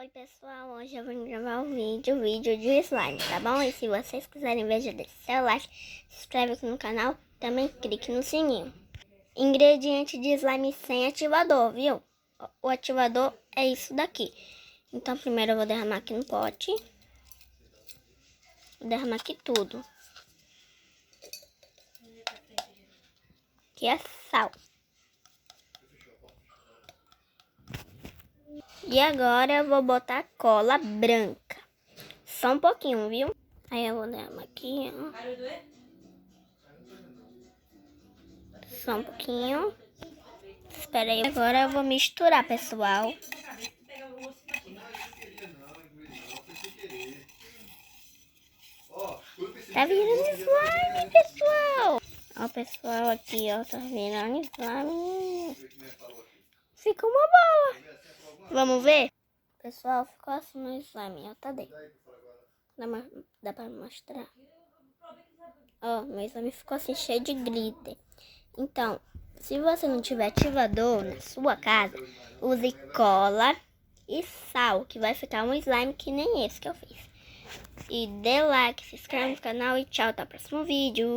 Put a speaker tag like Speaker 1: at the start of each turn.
Speaker 1: Oi pessoal, hoje eu vou gravar um vídeo de slime, tá bom? E se vocês quiserem ver, já deixa seu like, se inscreve aqui no canal, também clique no sininho. Ingrediente de slime sem ativador, viu? O ativador é isso daqui. Então primeiro eu vou derramar aqui no pote. Vou derramar aqui tudo. Aqui é sal. E agora eu vou botar cola branca. Só um pouquinho, viu? Aí eu vou derramar aqui, ó. Só um pouquinho. Espera aí. Agora eu vou misturar, pessoal. Tá virando slime, pessoal. Ó, pessoal, aqui, ó. Tá virando slime. Ficou uma bola. Vamos ver? Pessoal, ficou assim no slime. Ó, tá dentro. Dá pra mostrar? Ó, meu slime ficou assim, cheio de glitter. Então, se você não tiver ativador na sua casa, use cola e sal, que vai ficar um slime que nem esse que eu fiz. E dê like, se inscreve no canal e tchau, até o próximo vídeo.